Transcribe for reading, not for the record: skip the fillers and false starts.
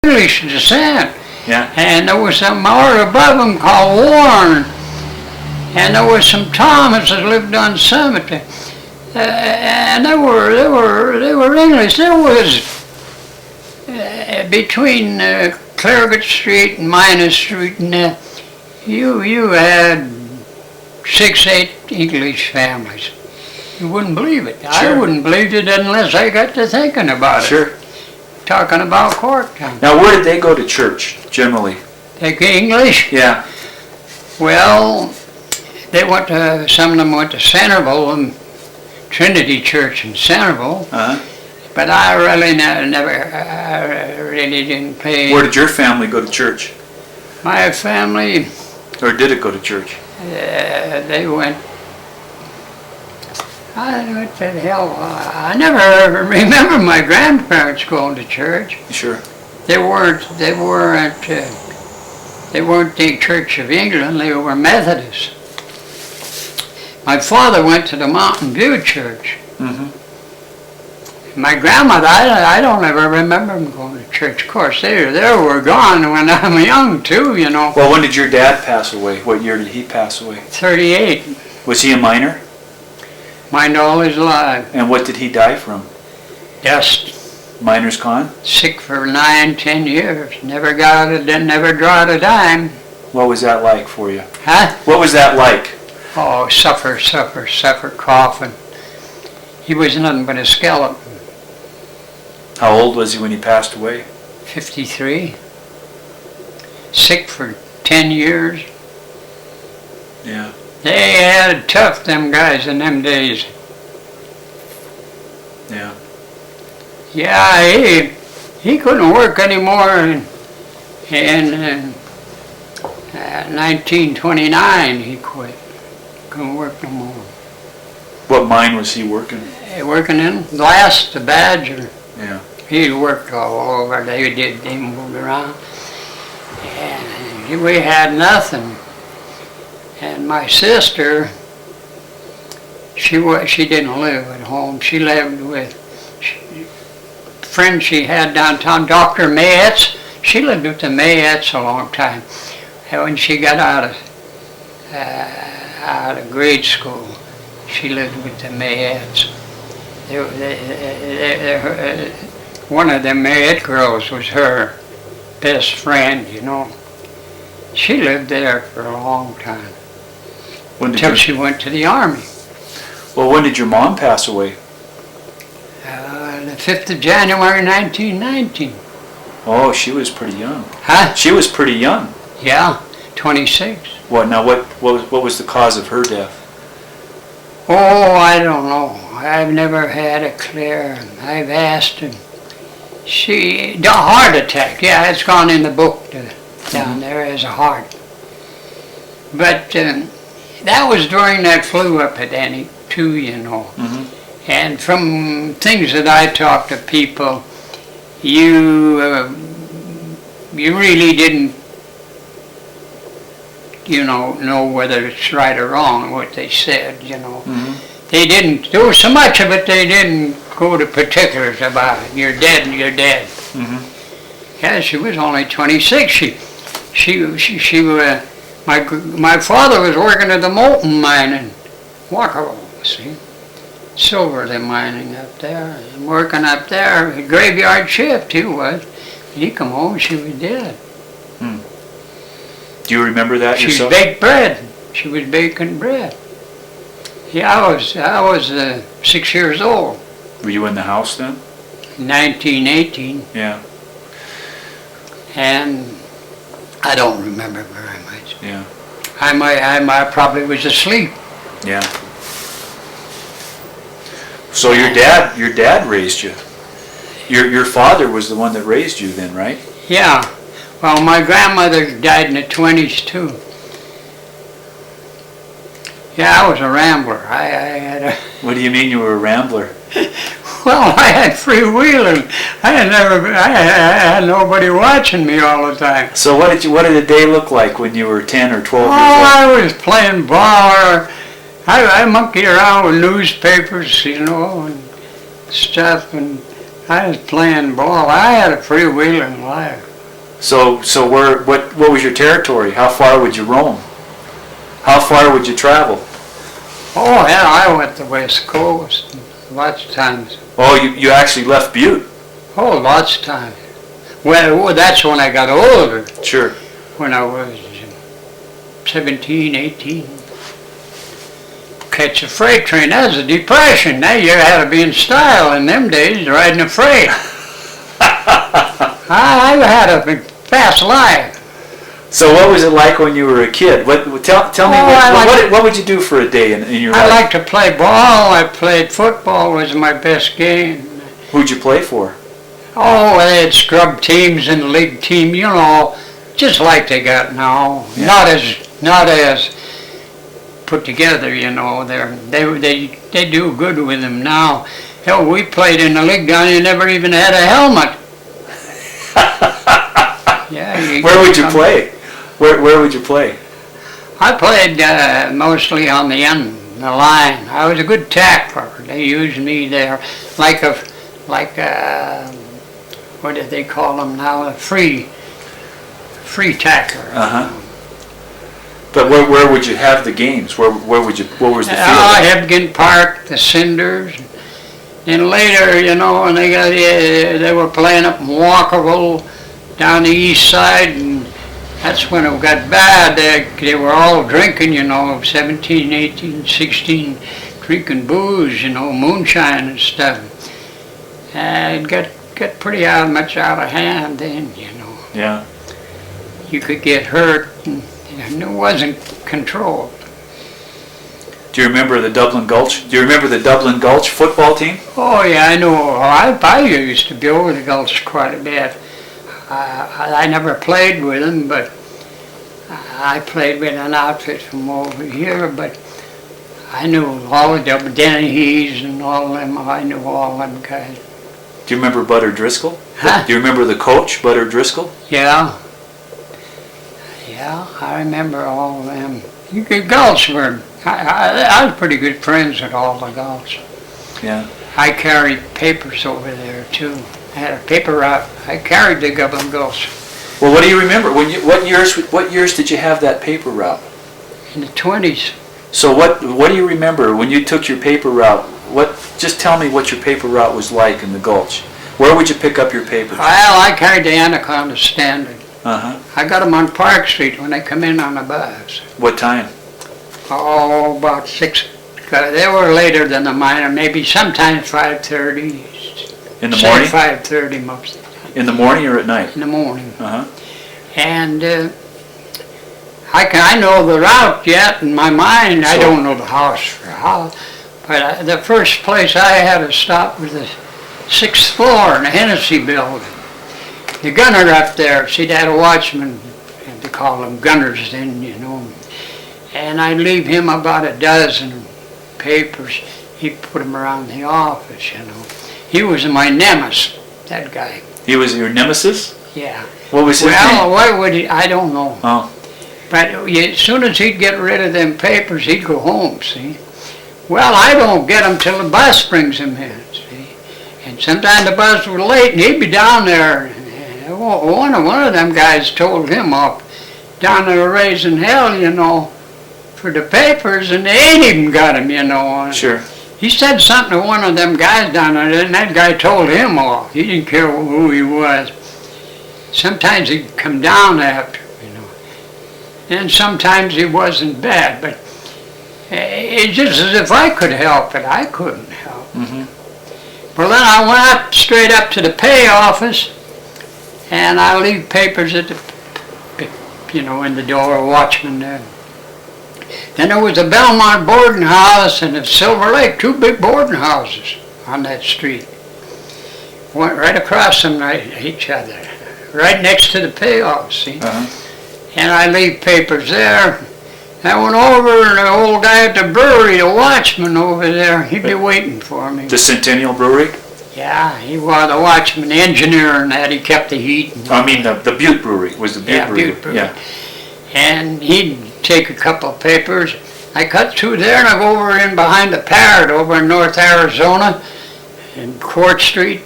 English descent. Yeah. And there was some more above them called Warren. And there was some Thomas that lived on Summit. And they were English. There was between Clairgate Street and Minus Street, and you had 6, 8 English families. You wouldn't believe it. Sure. I wouldn't believe it unless I got to thinking about it. Sure. Talking about Corktown. Now, where did they go to church, generally? Take English? Yeah. Well, they went to, some of them went to Centerville, and Trinity Church in Centerville. Uh-huh. But I really I really didn't pay. Where did your family go to church? My family, Or did it go to church? they went, what the hell, I never remember my grandparents going to church. Sure. They weren't the Church of England, they were Methodists. My father went to the Mountain View Church. Mm-hmm. My grandmother, I don't ever remember them going to church. Of course, they were gone when I'm young too, you know. Well, when did your dad pass away? What year did he pass away? 38. Was he a miner? Mined all his life. And what did he die from? Just Miner's con? sick for 9, 10 years. Never drawed a dime. What was that like for you? Huh? What was that like? Oh, suffer, coughing. He was nothing but a skeleton. How old was he when he passed away? 53. Sick for 10 years. Yeah. They had it tough, them guys, in them days. Yeah. Yeah, he couldn't work anymore in 1929. He quit. Couldn't work no more. What mine was he working? Working in glass, the Badger. Yeah. He worked all over. They moved around. And we had nothing. And my sister, she didn't live at home. She lived with friends she had downtown, Dr. Mayetts. She lived with the Mayetts a long time. And when she got out of grade school, she lived with the Mayetts. One of the Mayett girls was her best friend, you know. She lived there for a long time. Until she went to the Army. Well, when did your mom pass away? The 5th of January, 1919. Oh, she was pretty young. Huh? She was pretty young. Yeah, 26. What now? What was the cause of her death? Oh, I don't know. I've never had it clear. I've asked her. The heart attack. Yeah, it's gone in the book down there as a heart. But that was during that flu epidemic too, you know. Mm-hmm. And from things that I talked to people, you really didn't, know whether it's right or wrong what they said, you know. Mm-hmm. They didn't. There was so much of it they didn't go to particulars about it. You're dead and you're dead. Mm-hmm. Yeah, she was only 26. My father was working at the molten mine in Walkerville, see. Silver they're mining up there. And working up there, a graveyard shift he was. He come home, she was dead. Hmm. Do you remember that yourself? She baked bread. She was baking bread. Yeah, I was 6 years old. Were you in the house then? 1918. Yeah. And I don't remember very much. Yeah. I probably was asleep. Yeah. So your dad raised you. Your father was the one that raised you then, right? Yeah. Well, my grandmother died in the 20s too. Yeah, I was a rambler. I had a... What do you mean you were a rambler? Well, I had freewheeling. I had nobody watching me all the time. So what did a day look like when you were 10 or 12 years old? I was playing ball. I monkeyed around with newspapers, and stuff, and I was playing ball. I had a freewheeling life. So what was your territory? How far would you roam? How far would you travel? Oh, yeah, I went to the West Coast lots of times. Oh, you actually left Butte? Oh, lots of times. Well, that's when I got older, Sure. when I was 17, 18. Catch a freight train, that was a depression. Now you had to be in style in them days, riding a freight. I had a fast life. So what was it like when you were a kid? Tell me, what would you do for a day in your life? I liked to play ball. I played football, was my best game. Who'd you play for? Oh, they had scrub teams and league team, you know, just like they got now. Yeah. Not as put together, you know. They do good with them now. Hell, we played in the league down here, never even had a helmet. Yeah. Where would you play? Where would you play? I played mostly on the end, the line. I was a good tackler. They used me there, like what do they call them now? A free tackler. But where would you have the games? What was the field? Hebgen Park, the Cinders. And later, you know, when they were playing up in Walkerville, down the east side, and that's when it got bad. They were all drinking, you know, 17, 18, 16, drinking booze, you know, moonshine and stuff. It got pretty much out of hand then, you know. Yeah. You could get hurt, and it wasn't controlled. Do you remember the Dublin Gulch? Do you remember the Dublin Gulch football team? Oh yeah, I know. I used to be over the Gulch quite a bit. I never played with them, but I played with an outfit from over here. But I knew all of them, Dennehy's and all of them. I knew all them guys. Do you remember Butter Driscoll? Huh? Do you remember the coach, Butter Driscoll? Yeah. Yeah, I remember all of them. The Gulch were. I was pretty good friends with all the Gulch. Yeah. I carried papers over there too. I had a paper route. I carried the Dublin Gulch. Well, what do you remember? What years did you have that paper route? In the 20s. So what do you remember when you took your paper route? Just tell me what your paper route was like in the Gulch. Where would you pick up your papers? Well, I carried the Anaconda Standard. Uh-huh. I got them on Park Street when they come in on the bus. What time? Oh, about 6. They were later than the minor, maybe sometimes 5:30. In the morning? 5:30 most of the time. In the morning or at night? In the morning. Uh-huh. And I know the route yet in my mind. I don't know the house for house. But the first place I had to stop was the 6th floor in the Hennessy Building. The gunner up there, see, they had a watchman, and they call them gunners then, you know. And I'd leave him about a dozen papers. He'd put them around the office, you know. He was my nemesis, that guy. He was your nemesis? Yeah. What was his name? Well, what would he, I don't know. Oh. But as soon as he'd get rid of them papers, he'd go home, see. Well, I don't get him till the bus brings him in, see. And sometimes the bus was late, and he'd be down there. One of them guys told him off down there raising hell, you know, for the papers, and they ain't even got him, you know. Sure. He said something to one of them guys down there, and that guy told him off. He didn't care who he was. Sometimes he'd come down after, you know. And sometimes he wasn't bad, but it's just as if I could help it. I couldn't help. Mm-hmm. Well, then I went straight up to the pay office, and I leave papers at the, you know, in the door, watchman there. Then there was a Belmont boarding house and a Silver Lake, 2 big boarding houses on that street. Went right across from each other, right next to the pay office, see? Uh-huh. And I leave papers there. I went over, and the old guy at the brewery, the watchman over there, he'd be waiting for me. The Centennial Brewery? Yeah, he was the watchman, the engineer, and that. He kept the heat. I mean, the Butte Brewery was the Butte Brewery. Butte Brewery. Yeah. And he'd take a couple of papers. I cut through there, and I go over in behind the Parrot over in North Arizona, in Court Street.